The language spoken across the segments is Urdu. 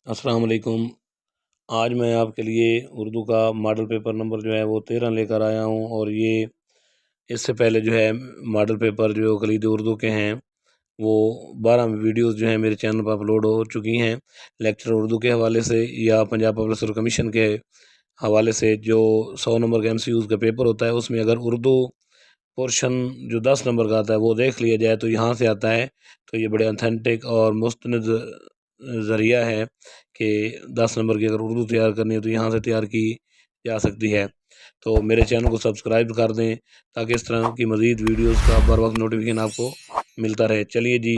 السلام علیکم۔ آج میں آپ کے لیے اردو کا ماڈل پیپر نمبر جو ہے وہ 13 لے کر آیا ہوں، اور یہ اس سے پہلے جو ہے ماڈل پیپر جو کلید اردو کے ہیں وہ 12 ویڈیوز جو ہیں میرے چینل پر اپلوڈ ہو چکی ہیں، لیکچر اردو کے حوالے سے یا پنجاب پبلک سروس کمیشن کے حوالے سے۔ جو 100 نمبر کا MCQs کا پیپر ہوتا ہے اس میں اگر اردو پورشن جو 10 نمبر کا آتا ہے وہ دیکھ لیا جائے تو یہاں سے آتا ہے، تو یہ بڑے اتھینٹک اور مستند ذریعہ ہے کہ 10 نمبر کی اگر اردو تیار کرنی ہے تو یہاں سے تیار کی جا سکتی ہے۔ تو میرے چینل کو سبسکرائب کر دیں تاکہ اس طرح کی مزید ویڈیوز کا بر وقت نوٹیفیکیشن آپ کو ملتا رہے۔ چلیے جی،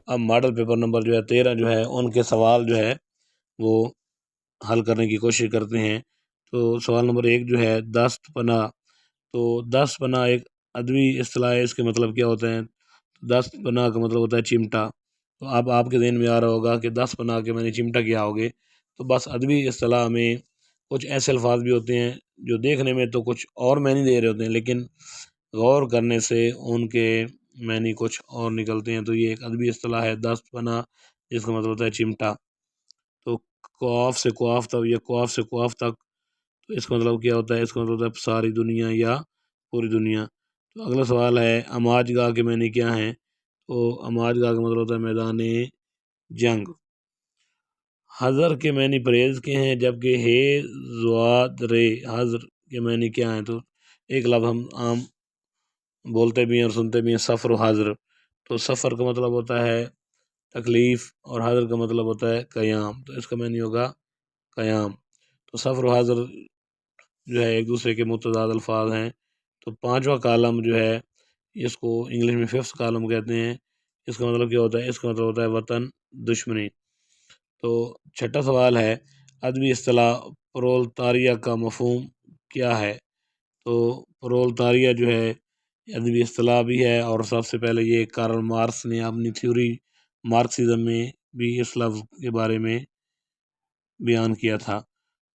اب ماڈل پیپر نمبر جو ہے 13 جو ہے ان کے سوال جو ہے وہ حل کرنے کی کوشش کرتے ہیں۔ تو سوال نمبر 1 جو ہے دست پناہ، تو دست پناہ ایک ادبی اصطلاح ہے۔ اس کے مطلب کیا ہوتے ہیں؟ دست پناہ کا مطلب ہوتا ہے چمٹا۔ تو اب آپ کے ذہن میں آ رہا ہوگا کہ 10 پناہ کے میں نے چمٹا کیا ہوگے، تو بس ادبی اصطلاح میں کچھ ایسے الفاظ بھی ہوتے ہیں جو دیکھنے میں تو کچھ اور معنی دے رہے ہوتے ہیں، لیکن غور کرنے سے ان کے معنی کچھ اور نکلتے ہیں۔ تو یہ ایک ادبی اصطلاح ہے 10 پناہ، جس کا مطلب ہوتا ہے چمٹا۔ تو قاف سے قواف تک یا قواف سے قواف تک، تو اس کا مطلب کیا ہوتا ہے؟ اس کا مطلب ہوتا ہے ساری دنیا یا پوری دنیا۔ تو اگلا سوال ہے اماج گاہ کے معنی کیا ہیں؟ تو اماج گاہ کا مطلب ہوتا ہے میدان جنگ۔ حضر کے معنی پرہیز کے ہیں، جبکہ ہے زواد رے حضر کے معنی کیا ہیں؟ تو ایک لفظ ہم عام بولتے بھی ہیں اور سنتے بھی ہیں، سفر و حضر۔ تو سفر کا مطلب ہوتا ہے تکلیف اور حضر کا مطلب ہوتا ہے قیام، تو اس کا معنی ہوگا قیام۔ تو سفر و حضر جو ہے ایک دوسرے کے متضاد الفاظ ہیں۔ تو 5واں کالم جو ہے اس کو انگلش میں 5th کالم کہتے ہیں۔ اس کا مطلب کیا ہوتا ہے؟ اس کا مطلب ہوتا ہے وطن دشمنی۔ تو 6واں سوال ہے ادبی اصطلاح پرولتاریہ کا مفہوم کیا ہے؟ تو پرولتاریہ جو ہے ادبی اصطلاح بھی ہے، اور سب سے پہلے یہ کارل مارکس نے اپنی تھیوری مارکسزم میں بھی اس لفظ کے بارے میں بیان کیا تھا۔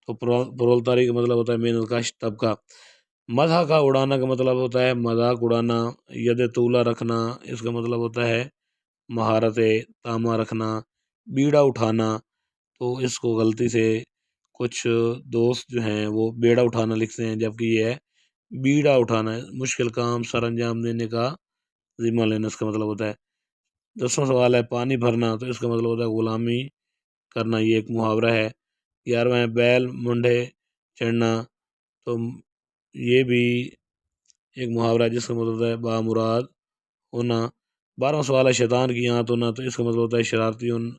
تو پرولتاری کا مطلب ہوتا ہے محنت کش طبقہ۔ مدح کا اڑانا کا مطلب ہوتا ہے مذاق اڑانا۔ ید طولہ رکھنا، اس کا مطلب ہوتا ہے مہارت تامہ رکھنا۔ بیڑا اٹھانا، تو اس کو غلطی سے کچھ دوست جو ہیں وہ بیڑا اٹھانا لکھتے ہیں، جبکہ یہ ہے بیڑا اٹھانا ہے، مشکل کام سر انجام دینے کا ذمہ لینا اس کا مطلب ہوتا ہے۔ 10واں سوال ہے پانی بھرنا، تو اس کا مطلب ہوتا ہے غلامی کرنا، یہ ایک محاورہ ہے۔ 11واں ہے بیل منڈے چڑھنا، تو یہ بھی ایک محاورہ ہے جس کا مطلب ہوتا ہے بامراد ہونا۔ 12واں سوال ہے شیطان کی آنت ہونا، تو اس کا مطلب ہوتا ہے شرارتی ہونا،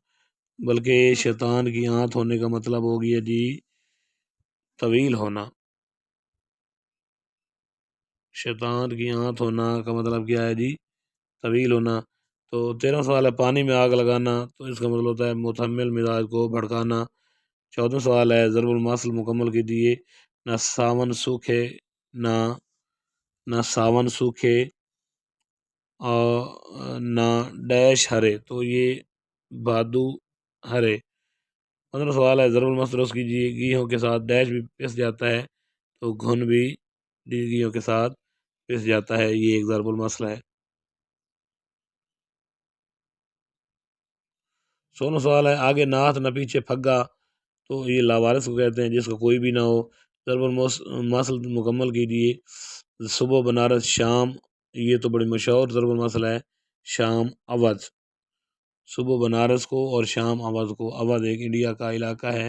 بلکہ شیطان کی آنت ہونے کا مطلب ہو گیا جی طویل ہونا۔ شیطان کی آنت ہونا کا مطلب کیا ہے جی؟ طویل ہونا۔ تو 13واں سوال ہے پانی میں آگ لگانا، تو اس کا مطلب ہوتا ہے متحمل مزاج کو بھڑکانا۔ 14واں سوال ہے ضرب المثل مکمل کیجیے۔ نہ ساون سوکھے نہ ساون سوکھے اور نہ ڈیش ہرے، تو یہ بھادو ہرے۔ 15واں سوال ہے ضرب المثل درست کیجیے۔ گیہوں کے ساتھ ڈیش بھی پس جاتا ہے، تو گھن بھی گیہوں کے ساتھ پس جاتا ہے، یہ ایک ضرب المثل ہے۔ 16واں سوال ہے آگے نعت نہ پیچھے پھگا، تو یہ لاوارث کو کہتے ہیں جس کا کوئی بھی نہ ہو۔ ضرب المثل مکمل کیجیے۔ صبح بنارس شام، یہ تو بڑی مشہور ضرب المثل ہے، شام اودھ۔ صبح بنارس کو اور شام اودھ کو۔ اودھ ایک انڈیا کا علاقہ ہے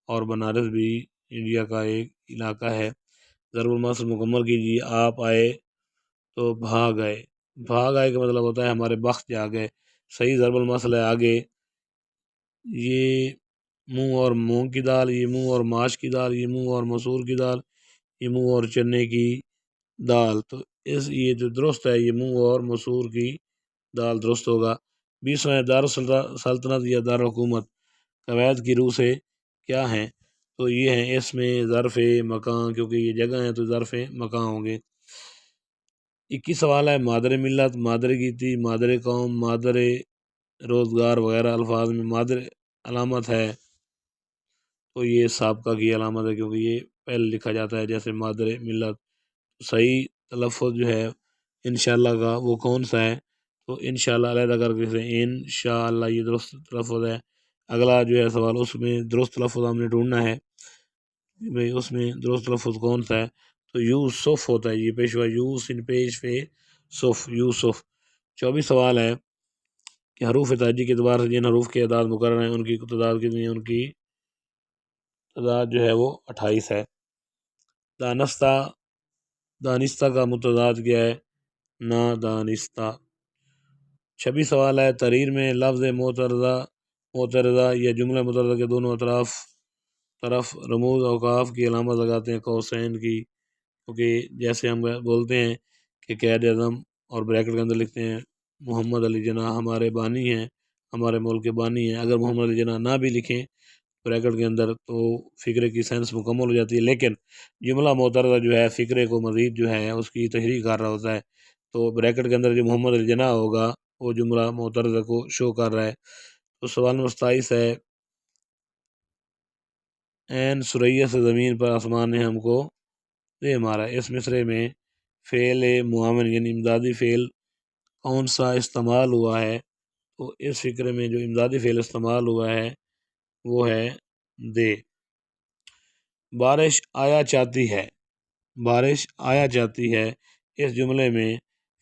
اور بنارس بھی انڈیا کا ایک علاقہ ہے۔ ضرب المثل مکمل کیجیے۔ آپ آئے تو بھاگ آئے، بھاگ آئے کا مطلب ہوتا ہے ہمارے بخت جا گئے۔ صحیح ضرب المثل ہے آگے یہ منہ اور مونگ کی دال، یہ منہ اور ماش کی دال، یہ منہ اور مسور کی دال، یہ منہ اور چنے کی دال، تو یہ جو درست ہے یہ منہ اور مسور کی دال درست ہوگا۔ 20واں دارالسلطنت یا دارالحکومت قواعد کی روح سے کیا ہیں؟ تو یہ ہیں اس میں ظرف مکان، کیونکہ یہ جگہ ہیں تو ظرف مکان ہوں گے۔ 21 سوال ہے مادر ملت، مادر گیتی، مادر قوم، مادر روزگار وغیرہ الفاظ میں مادر علامت ہے، تو یہ سابقہ کی علامت ہے کیونکہ یہ پہلے لکھا جاتا ہے جیسے مادر ملت۔ صحیح تلفظ جو ہے انشاءاللہ کا وہ کون سا ہے؟ تو انشاءاللہ علیحدہ کر کے انشاءاللہ یہ درست تلفظ ہے۔ اگلا جو ہے سوال، اس میں درست لفظ ہم نے ڈھونڈنا ہے کہ بھئی اس میں درست لفظ کون سا ہے، تو یوسف ہوتا ہے، یہ پیشوا یوس ان پیش فے صف یوسف۔ 24 سوال ہے کہ حروف تہجی کے اعتبار سے جن حروف کے اعداد مقرر ہیں ان کی تعداد کتنی ہے، ان کی تعداد جو ہے وہ 28 ہے۔ دانستہ کا متضاد کیا ہے، نادانستہ۔ 26 سوال ہے، تحریر میں لفظ معترضہ یا جملہ معترضہ کے دونوں طرف رموز اوقاف کی علامت لگاتے ہیں، قوسین کی، کیونکہ جیسے ہم بولتے ہیں کہ قائد اعظم اور بریکٹ کے اندر لکھتے ہیں محمد علی جناح ہمارے بانی ہیں، ہمارے ملک کے بانی ہیں، اگر محمد علی جناح نہ بھی لکھیں بریکٹ کے اندر تو فقرے کی سینس مکمل ہو جاتی ہے، لیکن جملہ معترضہ جو ہے فقرے کو مزید جو ہے اس کی تشریح کر رہا ہوتا ہے، تو بریکٹ کے اندر جو محمد علی جناح ہوگا وہ جملہ معترضہ کو شو کر رہا ہے۔ تو سوال نمبر 27 ہے، این ثریا سے زمین پر آسمان نے ہم کو دے مارا، اس مصرے میں فعل معاون یعنی امدادی فعل کون سا استعمال ہوا ہے، تو اس فقرے میں جو امدادی فعل استعمال ہوا ہے وہ ہے دے۔ بارش آیا چاہتی ہے، اس جملے میں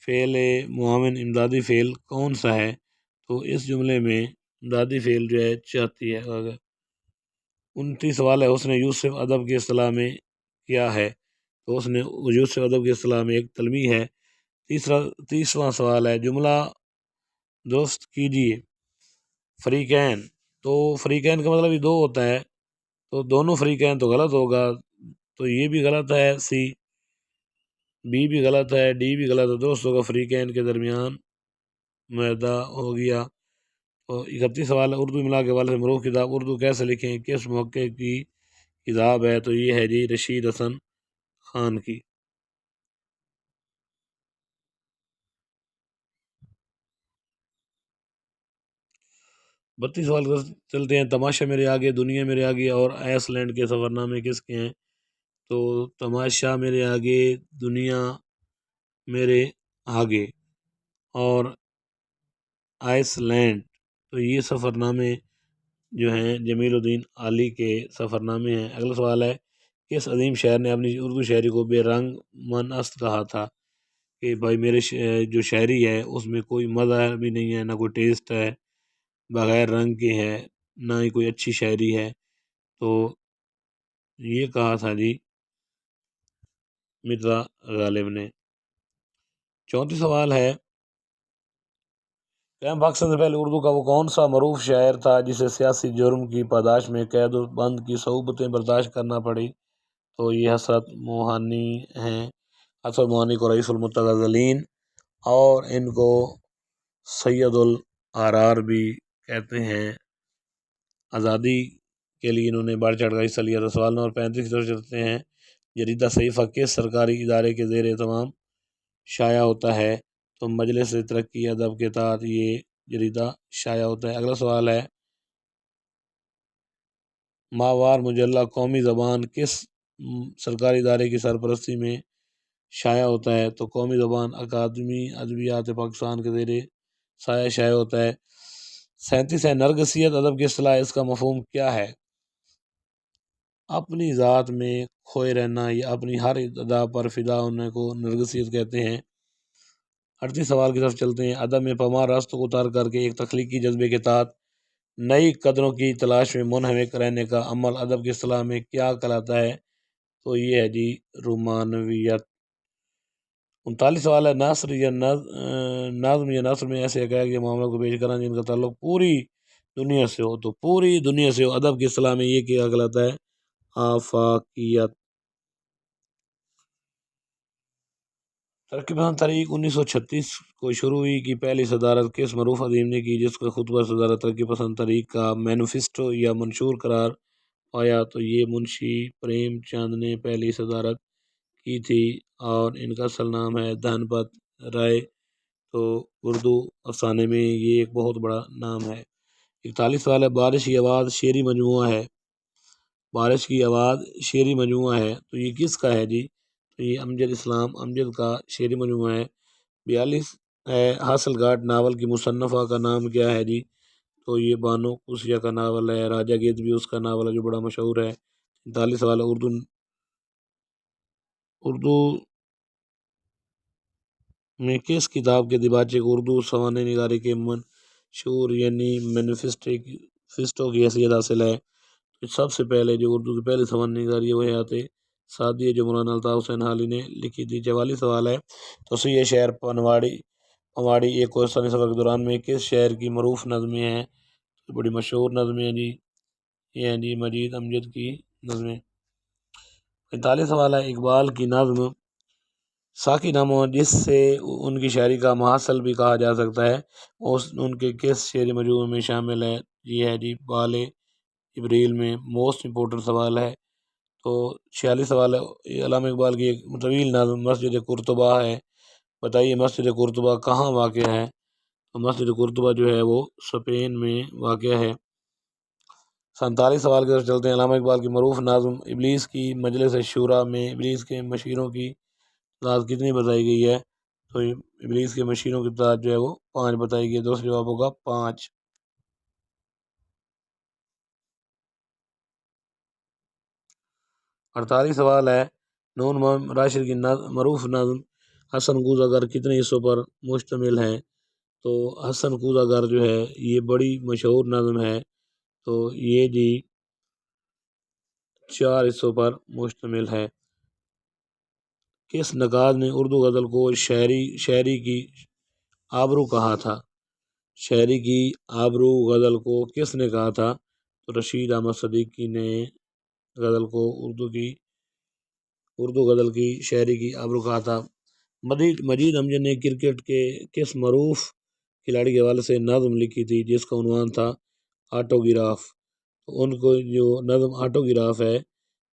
فعل معاون امدادی فعل کون سا ہے، تو اس جملے میں امدادی فعل جو ہے چاہتی ہے۔ 29 سوال ہے، اس نے یوسف ادب کی اصطلاح میں کیا ہے، تو اس نے یوسف ادب کی اصطلاح میں ایک تلمیح ہے۔ 30واں سوال ہے، جملہ درست کیجیے، فریقین، تو فریقین کا مطلب یہ دو ہوتا ہے، تو دونوں فریقین تو غلط ہوگا، تو یہ بھی غلط ہے، سی بی بھی غلط ہے، ڈی بھی غلط ہے، درست ہوگا فریقین کے درمیان معاہدہ ہو گیا۔ تو 31 سوال ہے، اردو املا کے حوالے سے معروف کتاب اردو کیسے لکھیں، کس موقع کی کتاب ہے، تو یہ ہے جی رشید حسن خان کی۔ 32 سوال چلتے ہیں، تماشا میرے آگے، دنیا میرے آگے اور آئس لینڈ کے سفر نامے کس کے ہیں، تو تماشا میرے آگے، دنیا میرے آگے اور آئس لینڈ، تو یہ سفر نامے جو ہیں جمیل الدین علی کے سفر نامے ہیں۔ اگلا سوال ہے، کس عظیم شاعر نے اپنی اردو شاعری کو بے رنگ من است کہا تھا، کہ بھائی میرے جو شاعری ہے اس میں کوئی مزہ بھی نہیں ہے، نہ کوئی ٹیسٹ ہے، بغیر رنگ کے ہے، نہ ہی کوئی اچھی شاعری ہے، تو یہ کہا تھا جی مرزا غالب نے۔ 34 سوال ہے، قیام پاکستان سے پہلے اردو کا وہ کون سا معروف شاعر تھا جسے سیاسی جرم کی پاداش میں قید و بند کی صعوبتیں برداشت کرنا پڑی، تو یہ حسرت موہانی ہیں، حسرت موہانی کو رئیس المتغزلین اور ان کو سید الآرار بھی کہتے ہیں۔ آزادی کے لیے انہوں نے بڑھ چڑھ کر حصہ لیا تھا۔ سوال نمبر 35 کی طرف چلتے ہیں، جریدہ صحیفہ کس سرکاری ادارے کے زیر اہتمام شائع ہوتا ہے، تو مجلس ترقی ادب کے تحت یہ جریدہ شائع ہوتا ہے۔ اگلا سوال ہے، ماہوار مجلہ قومی زبان کس سرکاری ادارے کی سرپرستی میں شائع ہوتا ہے، تو قومی زبان اکادمی ادبیات پاکستان کے زیر سایہ شائع ہوتا ہے۔ 37 ہے، نرگسیت ادب کی اصطلاح، اس کا مفہوم کیا ہے، اپنی ذات میں کھوئے رہنا یا اپنی ہر ادا پر فدا ہونے کو نرگسیت کہتے ہیں۔ 38 سوال کی طرف چلتے ہیں، ادب میں پامال راست کو اتار کر کے ایک تخلیقی جذبے کے تحت نئی قدروں کی تلاش میں منہمک رہنے کا عمل ادب کی اصطلاح میں کیا کہلاتا ہے، تو یہ ہے جی رومانویت۔ 39 سوال ہے، نظم یا نثر میں ایسے حقائق یا معاملوں کو پیش کرنا جن کا تعلق پوری دنیا سے ہو، تو پوری دنیا سے ہو، ادب کی اصطلاح میں یہ کیا کہلاتا ہے، آفاقیت۔ ترقی پسند تحریک 1936 کو شروع ہوئی کی پہلی صدارت کس معروف عظیم نے کی جس کا خطبہ صدارت ترقی پسند تحریک کا مینیفیسٹو یا منشور قرار پایا، تو یہ منشی پریم چند نے پہلی صدارت کی تھی، اور ان کا اصل نام ہے دھن پت رائے، تو اردو افسانے میں یہ ایک بہت بڑا نام ہے۔ 41 سوال ہے، بارش کی آواز شعری مجموعہ ہے، بارش کی آواز شعری مجموعہ ہے، تو یہ کس کا ہے جی، تو یہ امجد اسلام امجد کا شعری مجموعہ ہے۔ 42 ہے، حاصل گھاٹ ناول کی مصنفہ کا نام کیا ہے جی، تو یہ بانو قدسیہ کا ناول ہے۔ راجہ گیت بھی اس کا ناول ہے جو بڑا مشہور ہے۔ 43 سوال ہے، اردو میں کس کتاب کے دیباچے کو اردو سوانح نگاری کے منشور یعنی مینیفیسٹو کی حیثیت حاصل ہے؟ تو سب سے پہلے جو اردو کی پہلی سوانح نگاری ہے وہ حیات سعدی ہے جو مولانا الطاف حسین حالی نے لکھی تھی۔ 44 سوال ہے، توسیع شہر پنواڑی ایک کوہستانی سفر کے دوران میں کس شہر کی معروف نظمیں ہیں؟ بڑی مشہور نظمیں ہیں جی، یہ ہیں جی مجید امجد کی نظمیں۔ 45 سوال ہے، اقبال کی نظم ساقی نامہ جس سے ان کی شاعری کا محصل بھی کہا جا سکتا ہے، ان کے کس شعری مجموعے میں شامل ہے؟ یہ ہے جی بال ابریل میں۔ موسٹ امپورٹنٹ سوال ہے، تو 46 سوال ہے، علامہ اقبال کی ایک طویل نظم مسجد قرطبہ ہے، بتائیے مسجد قرطبہ کہاں واقع ہے؟ تو مسجد قرطبہ جو ہے وہ اسپین میں واقع ہے۔ 47 سوال کی طرف چلتے ہیں، علامہ اقبال کی معروف نظم ابلیس کی مجلس شورا میں ابلیس کے مشیروں کی تعداد کتنی بتائی گئی ہے؟ تو ابلیس کے مشیروں کی تعداد جو ہے وہ 5 بتائی گئی ہے، دوسرا جواب ہوگا 5۔ 48 سوال ہے، نون محمد راشد کی معروف نظم حسن کوزہ گر کتنے حصوں پر مشتمل ہے؟ تو حسن کوزہ گر جو ہے یہ بڑی مشہور نظم ہے، تو یہ جی 4 حصوں پر مشتمل ہے۔ کس نقاد نے اردو غزل کو شاعری کی آبرو کہا تھا؟ شاعری کی آبرو غزل کو کس نے کہا تھا؟ تو رشید احمد صدیقی نے غزل کو اردو غزل کی شاعری کی آبرو کہا تھا۔ مجید امجد نے کرکٹ کے کس معروف کھلاڑی کے حوالے سے نظم لکھی تھی جس کا عنوان تھا آٹوگراف؟ تو ان کو جو نظم آٹوگراف ہے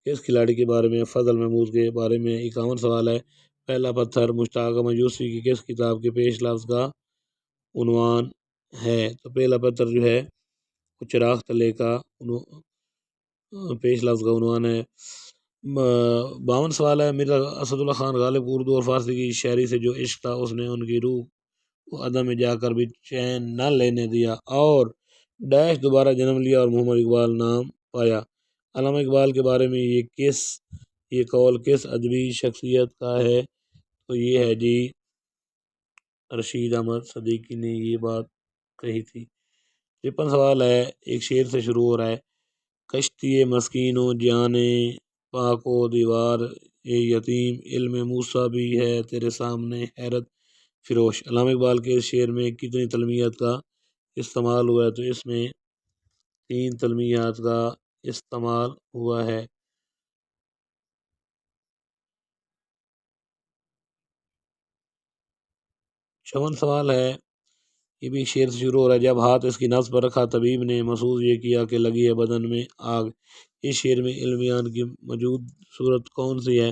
کس کھلاڑی کے بارے میں؟ فضل محمود کے بارے میں۔ 51 سوال ہے، پہلا پتھر مشتاق احمد یوسفی کی کس کتاب کے پیش لفظ کا عنوان ہے؟ تو پہلا پتھر جو ہے وہ چراغ تلے کا پیش لفظ کا عنوان ہے۔ 52 سوال ہے، مرزا اسد اللہ خان غالب کو اردو اور فارسی کی شاعری سے جو عشق تھا اس نے ان کی روح کو عدم میں جا کر بھی چین نہ لینے دیا اور دوبارہ جنم لیا اور محمد اقبال نام پایا۔ علامہ اقبال کے بارے میں یہ قول کس ادبی شخصیت کا ہے؟ تو یہ ہے جی رشید احمد صدیقی نے یہ بات کہی تھی۔ 53 سوال ہے، ایک شعر سے شروع ہو رہا ہے، کشتی مسکین و جان پاک و دیوار یتیم علم موسیٰ بھی ہے تیرے سامنے حیرت فروش۔ علامہ اقبال کے اس شعر میں کتنی تلمیحات کا استعمال ہوا ہے؟ تو اس میں 3 تلمیحات کا استعمال ہوا ہے۔ 54 سوال ہے، یہ بھی شعر سے شروع ہو رہا ہے، جب ہاتھ اس کی نبض پر رکھا طبیب نے محسوس یہ کیا کہ لگی ہے بدن میں آگ۔ اس شعر میں علم بیان کی موجود صورت کون سی ہے؟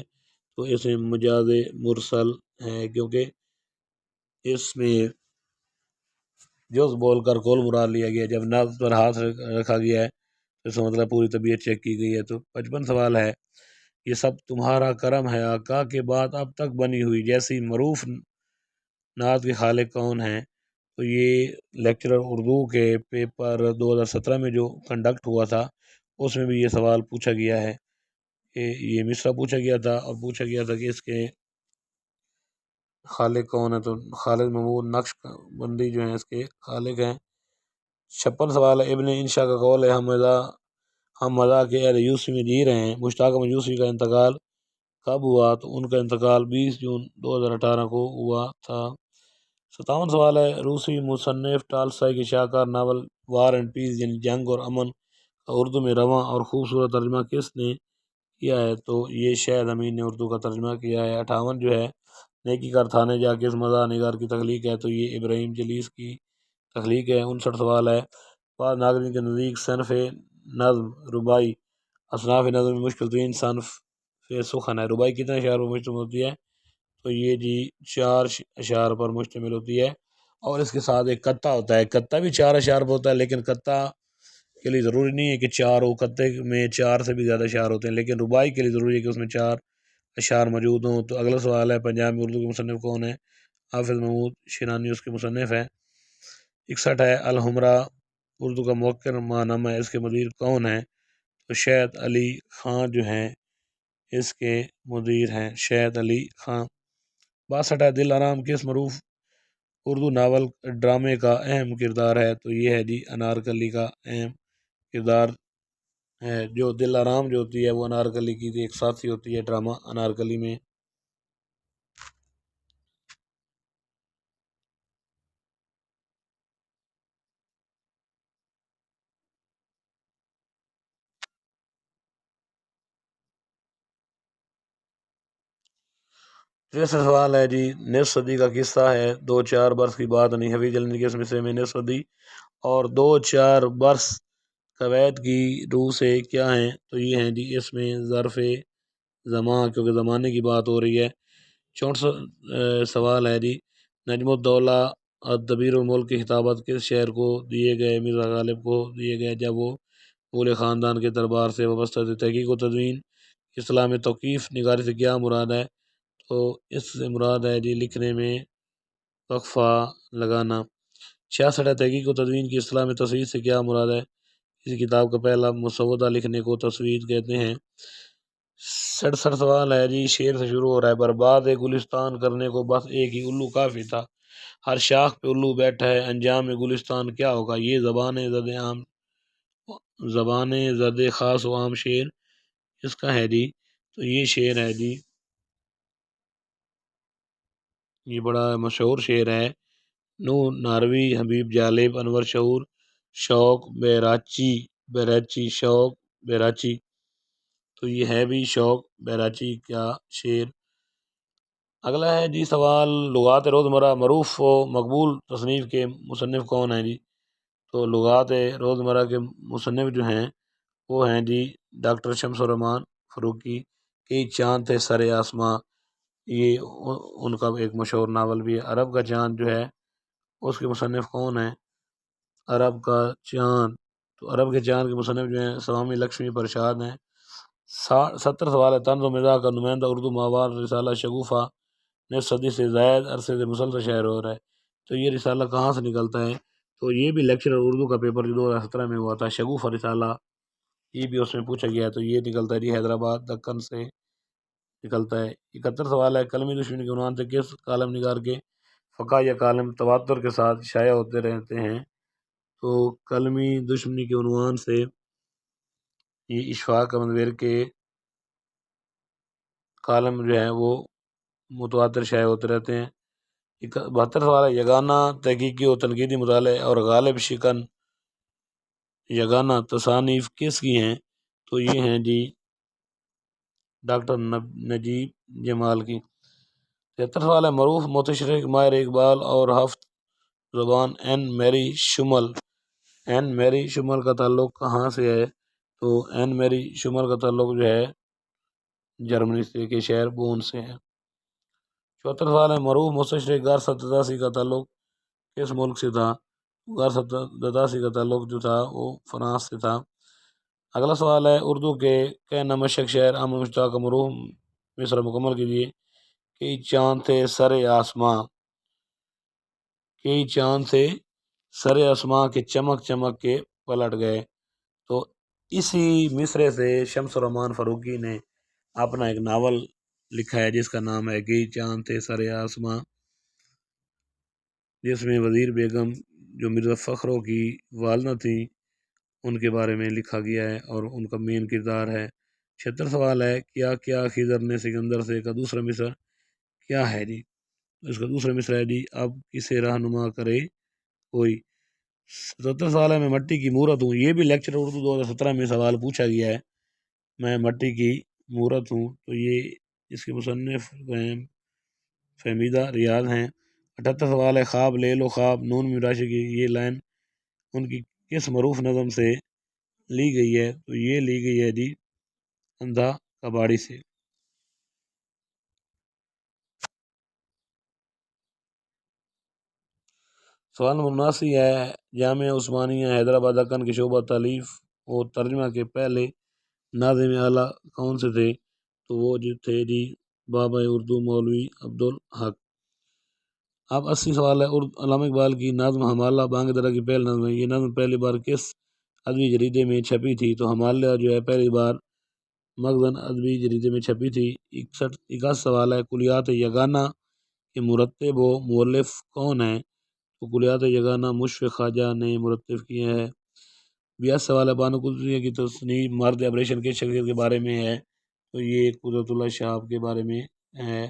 تو اس میں مجاز مرسل ہے، کیونکہ اس میں جز بول کر کل مراد لیا گیا، جب نبض پر ہاتھ رکھا گیا ہے تو اس کا مطلب پوری طبیعت چیک کی گئی ہے۔ تو 55 سوال ہے، یہ سب تمہارا کرم ہے آقا کے بعد اب تک بنی ہوئی جیسی معروف نعت کے خالق کون ہیں؟ تو یہ لیکچرر اردو کے پیپر 2017 میں جو کنڈکٹ ہوا تھا اس میں بھی یہ سوال پوچھا گیا ہے کہ یہ مصرع پوچھا گیا تھا اور پوچھا گیا تھا کہ اس کے خالق کون ہے؟ تو خالد محمود نقش بندی جو ہیں اس کے خالق ہیں۔ 56 سوال ہے، ابن انشا کا قول ہے ہم مزاح کے اہل یوسفی میں جی رہے ہیں، مشتاق احمد یوسفی کا انتقال کب ہوا؟ تو ان کا انتقال 20 جون 2018 کو ہوا تھا۔ 57 سوال ہے، روسی مصنف ٹالسٹائی کے شاہکار ناول وار اینڈ پیس یعنی جنگ اور امن کا اردو میں رواں اور خوبصورت ترجمہ کس نے کیا ہے؟ تو یہ شاہد امین نے اردو کا ترجمہ کیا ہے۔ 58 جو ہے، نیکی کر تھانے جا کے اس مزاح نگار کی تخلیق ہے، تو یہ ابراہیم جلیس کی تخلیق ہے۔ 59 سوال ہے، بعض ناظرین کے نزدیک صنف نظم رباعی اصناف نظم میں مشکل ترین صنف سخن ہے، رباعی کتنے اشعار پر مشتمل ہوتی ہے؟ تو یہ جی 4 اشعار پر مشتمل ہوتی ہے، اور اس کے ساتھ ایک قطع ہوتا ہے، قطع بھی 4 اشعار پر ہوتا ہے، لیکن قطع کے لیے ضروری نہیں ہے کہ 4 ہو، قطع میں 4 سے بھی زیادہ اشعار ہوتے ہیں، لیکن رباعی کے لیے ضروری ہے کہ اس میں 4 اشعار موجود ہوں۔ تو اگلا سوال ہے، پنجاب میں اردو کے مصنف کون ہے؟ حافظ محمود شیرانی اس کے مصنف ہیں۔ 61 ہے، الحمرا اردو کا موقر ماہنامہ ہے، اس کے مدیر کون ہیں؟ تو شاہد علی خان جو ہیں اس کے مدیر ہیں، شاہد علی خان۔ 62 ہے، دل آرام کس معروف اردو ناول ڈرامے کا اہم کردار ہے؟ تو یہ ہے جی انارکلی کا اہم کردار ہے۔ جو دل آرام جو ہوتی ہے وہ انارکلی کی ایک ساتھی ہوتی ہے ڈرامہ انارکلی میں۔ تیسرا سوال ہے جی، نصف صدی کا قصہ ہے، 2-4 برس کی بات نہیں، حفیظ جلندی کے اس مصرے میں نصف صدی اور 2-4 برس قوید کی روح سے کیا ہیں؟ تو یہ ہیں جی اس میں ظرف زمان، کیونکہ زمانے کی بات ہو رہی ہے۔ 64 سوال ہے جی، نجم الدولہ الدبیر الملک کی خطابت کس شعر کو دیے گئے؟ مرزا غالب کو دیے گئے جب وہ مغل خاندان کے دربار سے وابستہ تھے۔ تحقیق و تدوین اصطلاح میں توقیف نگاری سے کیا مراد ہے؟ تو اس سے مراد ہے جی لکھنے میں وقفہ لگانا۔ 66 ہے، تحقیق و تدوین کی اصطلاح میں تصویر سے کیا مراد ہے؟ کسی کتاب کا پہلا مسودہ لکھنے کو تصویر کہتے ہیں۔ 67 سوال ہے جی، شعر سے شروع ہو رہا ہے، برباد گلستان کرنے کو بس ایک ہی الو کافی تھا، ہر شاخ پہ الو بیٹھا ہے، انجام گلستان کیا ہوگا؟ یہ زبان زد خاص و عام شعر اس کا ہے جی۔ تو یہ شعر ہے جی، یہ بڑا مشہور شعر ہے، نو ناروی، حبیب جالب، انور شعور، شوق بیراچی شوق بیراچی۔ تو یہ ہے بھی شوق بیراچی کا شعر۔ اگلا ہے جی سوال، لغات روزمرہ معروف و مقبول تصنیف کے مصنف کون ہیں جی؟ تو لغات روزمرہ کے مصنف جو ہیں وہ ہیں جی ڈاکٹر شمس الرحمن فاروقی۔ کئی چاند تھے سر آسماں، یہ ان کا ایک مشہور ناول بھی ہے۔ عرب کا چاند جو ہے اس کے مصنف کون ہیں؟ عرب کا چاند، تو عرب کے چاند کے مصنف جو ہیں سوامی لکشمی پرساد ہیں۔ 70 سوال ہے، طنز و مزاح کا نمائندہ اردو ماہوار رسالہ شگوفہ نصف صدی سے زائد عرصے سے مسلسل شائع ہو رہا ہے، تو یہ رسالہ کہاں سے نکلتا ہے؟ تو یہ بھی لیکچرر اردو کا پیپر جو 2017 میں ہوا تھا، شگوفہ رسالہ، یہ بھی اس میں پوچھا گیا ہے، تو یہ نکلتا ہے جی حیدرآباد دکن سے نکلتا ہے۔ 71 سوال ہے، کلمی دشمنی کے عنوان سے کس کالم نگار کے فقہ یا کالم تواتر کے ساتھ شائع ہوتے رہتے ہیں؟ تو کلمی دشمنی کے عنوان سے یہ اشفاق احمد ویر کے کالم جو ہیں وہ متواتر شائع ہوتے رہتے ہیں۔ 72 سوال ہے، یگانہ تحقیقی و تنقیدی مطالعے اور غالب شکن یگانہ تصانیف کس کی ہیں؟ تو یہ ہیں جی ڈاکٹر نجیب جمال کی۔ 73 سوال ہے، معروف متشرق ماہر اقبال اور ہفت زبان این میری شمل کا تعلق کہاں سے ہے؟ تو این میری شمل کا تعلق جو ہے جرمنی سے کے شہر بون سے ہے۔ 74 سوال ہے، معروف مستشرق غار ستداسی کا تعلق کس ملک سے تھا؟ غار ستداسی کا تعلق جو تھا وہ فرانس سے تھا۔ اگلا سوال ہے، اردو کے نمشق شاعر احمد مشتاق کا معروف مصرع مکمل کیجیے۔ کئی چاند تھے سر آسماں کے چمک چمک کے پلٹ گئے۔ تو اسی مصرے سے شمس الرحمن فاروقی نے اپنا ایک ناول لکھا ہے جس کا نام ہے کئی چاند تھے سر آسماں، جس میں وزیر بیگم جو مرزا فخرو کی والدہ تھیں ان کے بارے میں لکھا گیا ہے اور ان کا مین کردار ہے۔ 76 سوال ہے، کیا خضر نے سکندر سے کا دوسرا مصرع کیا ہے جی؟ اس کا دوسرا مصرع ہے جی، اب کسے رہنما کرے کوئی۔ 77 سوال ہے، میں مٹی کی مورت ہوں، یہ بھی لیکچر اردو 2017 میں سوال پوچھا گیا ہے، میں مٹی کی مورت ہوں، تو یہ اس کے مصنف فہمیدہ ریاض ہیں۔ 78 سوال ہے، خواب لے لو خواب نون مراشی کی یہ لائن ان کی کس معروف نظم سے لی گئی ہے؟ تو یہ لی گئی ہے جی اندھا کباڑی سے۔ سوال نمبر 79 ہے، جامعہ عثمانیہ حیدرآباد دکن کے شعبہ تالیف و ترجمہ کے پہلے ناظم اعلیٰ کون سے تھے؟ تو وہ جو تھے جی بابا اردو مولوی عبدالحق۔ اب 80 سوال ہے علامہ اقبال کی نظم حمالہ بانگ درا کی پہل نظم ہے، یہ نظم پہلی بار کس ادبی جریدے میں چھپی تھی؟ تو حمالہ جو ہے پہلی بار مخزن ادبی جریدے میں چھپی تھی۔ 61 سوال ہے کلیات یگانہ کے مرتب و مؤلف کون ہیں؟ تو کلیات یگانہ مشفق خواجہ نے مرتب کیے ہیں۔ 82 سوال ہے بانو قدسیہ کی تصنیف مرد ابریشن کے شخصیت کے بارے میں ہے؟ تو یہ قدرت اللہ شہاب کے بارے میں ہے۔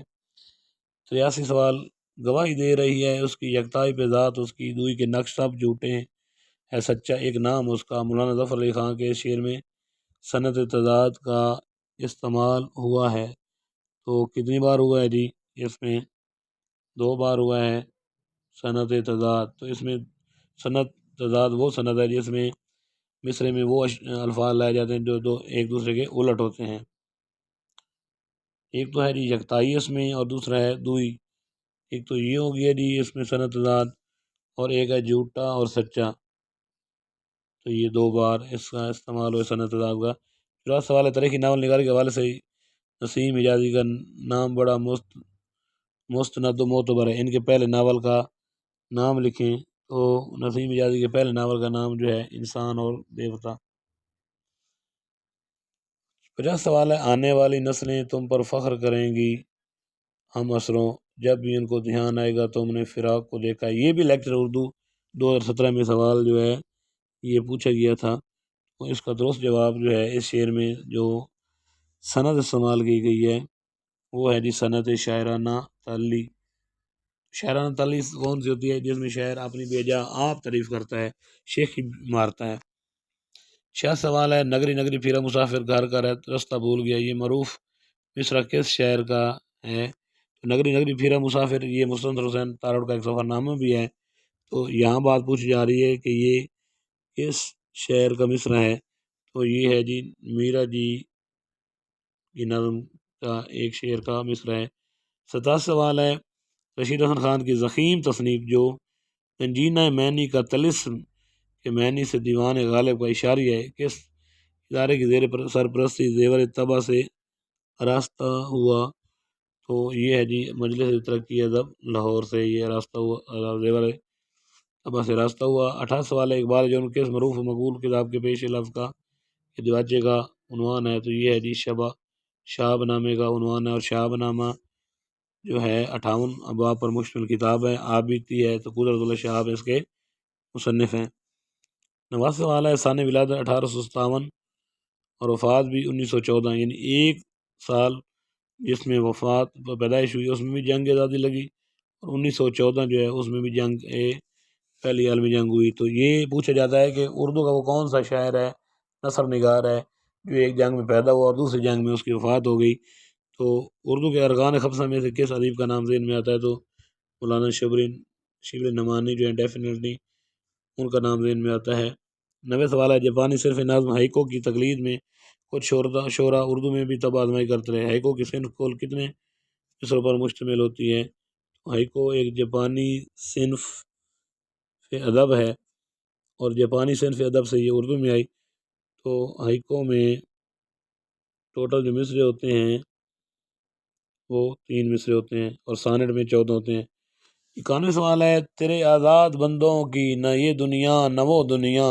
83 سوال گواہی دے رہی ہے اس کی یکتائی پہ ذات، اس کی دوئی کے نقش سب جھوٹے ہیں، ہے سچا ایک نام اس کا۔ مولانا ظفر علی خان کے شعر میں صنعت تضاد کا استعمال ہوا ہے، تو کتنی بار ہوا ہے جی؟ اس میں 2 بار ہوا ہے صنعت تضاد۔ تو اس میں صنعت تضاد وہ صنعت ہے جس میں مصرے میں وہ الفاظ لائے جاتے ہیں جو ایک دوسرے کے الٹ ہوتے ہیں۔ ایک تو ہے جی یکتائی اس میں، اور دوسرا ہے دوئی۔ ایک تو یہ ہو گیا جی اس میں صنعت تضاد، اور ایک ہے جھوٹا اور سچا، تو یہ 2 بار اس کا استعمال ہوا صنعت تضاد کا۔ پھر سوال ہے تاریخی ناول نگاری کے حوالے سے نسیم حجازی کا نام بڑا مستند و معتبر ہے، ان کے پہلے ناول کا نام لکھیں۔ تو نسیم حجازی کے پہلے ناول کا نام جو ہے انسان اور دیوتا۔ 50 سوال ہے آنے والی نسلیں تم پر فخر کریں گی ہم عصروں، جب بھی ان کو دھیان آئے گا تم نے فراق کو دیکھا۔ یہ بھی لیکچر اردو 2017 میں سوال جو ہے یہ پوچھا گیا تھا، تو اس کا درست جواب جو ہے اس شعر میں جو سند استعمال کی گئی ہے وہ ہے جی صنعت شاعرانہ تعلی۔ شاعرانہ تعلی کون سی ہوتی ہے؟ جس میں شاعر اپنی بیجا آپ تعریف کرتا ہے، شیخی مارتا ہے۔ 6 سوال ہے نگری نگری پھرا مسافر گھر کا رستہ بھول گیا، یہ معروف مصرع کس شاعر کا ہے؟ تو نگری نگری پھرا مسافر یہ مستنصر حسین تارڑ کا ایک سفر نامہ بھی ہے۔ تو یہاں بات پوچھی جا رہی ہے کہ یہ کس شاعر کا مصرع ہے؟ تو یہ ہے جی میرا جی کی نظم کا ایک شعر کا مصرع ہے۔ 27 سوال ہے رشید حسن خان کی ضخیم تصنیف جو گنجینہ معنی کا طلسم کے معنی سے دیوان غالب کا اشاریہ ہے، کس ادارے کی زیر سرپرستی زیور طبع سے آراستہ ہوا؟ تو یہ ہے جی مجلس ترقی ادب لاہور سے یہ راستہ ہوا، زیور طبع سے راستہ ہوا۔ 28 سوال ہے اقبال جو کس معروف و مقبول کتاب کے پیش لفظ کا دیواچے کا عنوان ہے؟ تو یہ ہے جی شہاب نامے کا عنوان ہے، اور شہاب نامہ جو ہے 58 ابواب پر مشتمل کتاب ہے، آپ بیتی ہے، تو قدرت اللہ شہاب اس کے مصنف ہیں۔ 90 سوال ہے سال ولادت 1857 اور وفات بھی 1914، یعنی ایک سال جس میں وفات پیدائش ہوئی اس میں بھی جنگ آزادی لگی، اور 1914 جو ہے اس میں بھی پہلی عالمی جنگ ہوئی۔ تو یہ پوچھا جاتا ہے کہ اردو کا وہ کون سا شاعر ہے، نثر نگار ہے جو ایک جنگ میں پیدا ہوا اور دوسری جنگ میں اس کی وفات ہو گئی؟ تو اردو کے ارکان خمسہ میں سے کس ادیب کا نام ذہن میں آتا ہے؟ تو مولانا شبلی نعمانی جو ہے ڈیفینیٹلی ان کا نام ذہن میں آتا ہے۔ 90 سوال ہے جاپانی صرف نظم ہائیکو کی تقلید میں کچھ شعراء اردو میں بھی طب آزمائی کرتے رہے، ہائیکو کی صنف کل کتنے مصروں پر مشتمل ہوتی ہے؟ ہائیکو ایک جاپانی صنف ادب ہے، اور جاپانی صنف ادب سے یہ اردو میں آئی۔ تو ہائیکو میں ٹوٹل جو مصرے ہوتے ہیں وہ 3 مصرے ہوتے ہیں، اور سانٹ میں 14 ہوتے ہیں۔ 91 سوال ہے تیرے آزاد بندوں کی نہ یہ دنیا نہ وہ دنیا،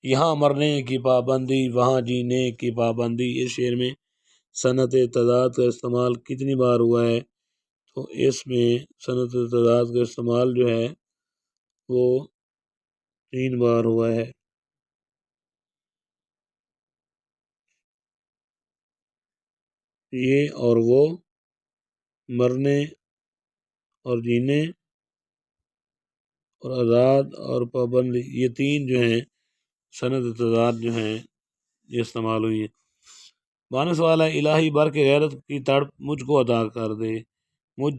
یہاں مرنے کی پابندی وہاں جینے کی پابندی، اس شعر میں صنعت تضاد کا استعمال کتنی بار ہوا ہے؟ تو اس میں صنعت تضاد کا استعمال جو ہے وہ 3 بار ہوا ہے۔ یہ اور وہ، مرنے اور جینے، اور آزاد اور پابندی، یہ 3 جو ہیں صنعت تضاد جو ہیں یہ استعمال ہوئی ہے۔ 92 سوال ہے الہی بر کے غیرت کی تڑپ مجھ کو عطا کر دے، مجھ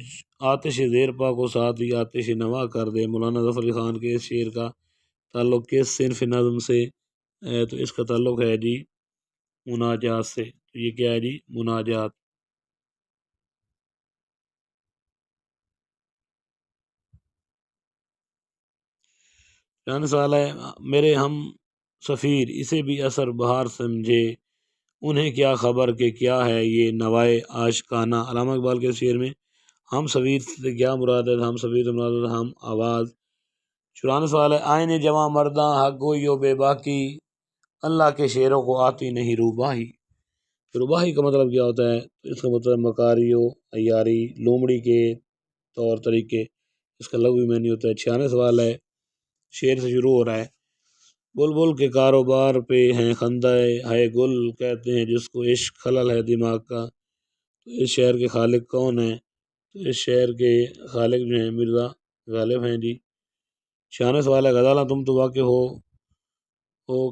آتش زیر پا کو ساتھ ہی آتش نوا کر دے۔ مولانا ظفر علی خان کے اس شعر کا تعلق کس صنف نظم سے ہے؟ تو اس کا تعلق ہے جی مناجات سے۔ تو یہ کیا ہے جی؟ مناجات۔ 94 سوال ہے میرے ہم سفیر اسے بھی اثر بہار سمجھے، انہیں کیا خبر کہ کیا ہے یہ نوائے عاشقانہ۔ علامہ اقبال کے شعر میں ہم سویر سے کیا مراد ہے؟ ہم سویر سے مراد ہے ہم آواز۔ 94 سوال ہے، آئین جواں مرداں حق گوئی و بے باکی، اللہ کے شعروں کو آتی نہیں روباہی۔ روباہی کا مطلب کیا ہوتا ہے؟ اس کا مطلب مکاری و عیاری، لومڑی کے طور طریقے، اس کا لغوی معنی ہوتا ہے۔ 96 سوال ہے، شعر سے شروع ہو رہا ہے، بلبل کے کاروبار پہ ہیں خندہ ہے گل، کہتے ہیں جس کو عشق خلل ہے دماغ کا۔ تو اس شعر کے خالق کون ہیں؟ تو اس شعر کے خالق جو ہیں مرزا غالب ہیں جی۔ 96 سوال ہے، غزالہ تم تو واقع ہو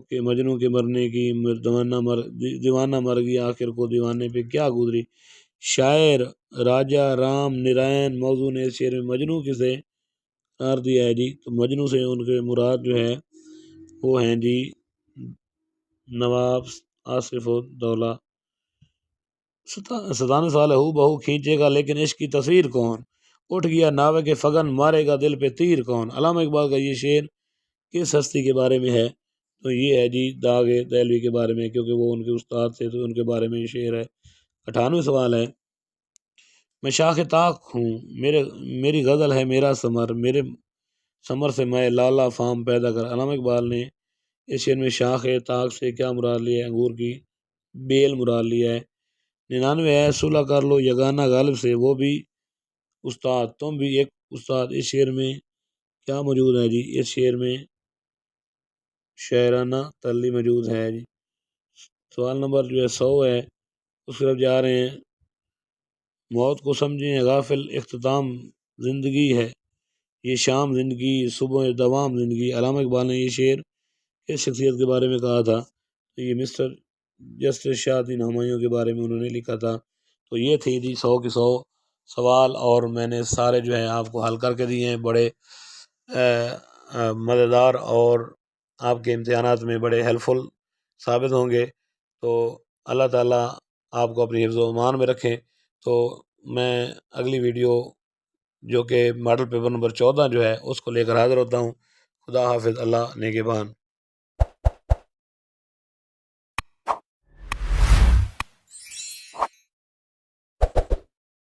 کہ مجنوں کے مرنے کی، دیوانہ مر گیا آخر کو دیوانے پہ کیا گزری۔ شاعر راجہ رام نرائن موضوع نے اس شعر میں مجنوں کسے قرار دیا ہے جی؟ تو مجنوں سے ان کے مراد جو ہے وہ ہیں جی نواب آصف الدولہ۔ 97 سوال ہے، ہو بہو کھینچے گا لیکن عشق کی تصویر کون، اٹھ گیا ناوے کے فگن مارے گا دل پہ تیر کون۔ علامہ اقبال کا یہ شعر کس ہستی کے بارے میں ہے؟ تو یہ ہے جی داغ دہلوی کے بارے میں، کیونکہ وہ ان کے استاد تھے تو ان کے بارے میں یہ شعر ہے۔ 98 سوال ہے، میں شاخ طاق ہوں میری غزل ہے میرا ثمر، میرے ثمر سے میں لالا فام پیدا کر۔ علامہ اقبال نے اس شعر میں شاخ طاق سے کیا مراد لیا ہے؟ انگور کی بیل مراد لیا ہے۔ 99 ہے، صلح کر لو یگانہ غالب سے، وہ بھی استاد تم بھی ایک استاد۔ اس شعر میں کیا موجود ہے جی؟ اس شعر میں شاعرانہ تلی موجود ہے جی۔ سوال نمبر جو ہے 100 ہے، اس طرف جا رہے ہیں، موت کو سمجھیں غافل اختتام زندگی ہے، یہ شام زندگی صبح دوام زندگی۔ علامہ اقبال نے یہ شعر کس شخصیت کے بارے میں کہا تھا؟ تو یہ مسٹر جسٹس شاہ دین ہمایوں کے بارے میں انہوں نے لکھا تھا۔ تو یہ تھی جی 100 کے 100 سوال، اور میں نے سارے جو ہیں آپ کو حل کر کے دیے ہیں، بڑے مزیدار اور آپ کے امتحانات میں بڑے ہیلپ فل ثابت ہوں گے۔ تو اللہ تعالیٰ آپ کو اپنی حفظ و امان میں رکھیں۔ تو میں اگلی ویڈیو جو کہ ماڈل پیپر نمبر 14 جو ہے اس کو لے کر حاضر ہوتا ہوں۔ خدا حافظ، اللہ نگہبان۔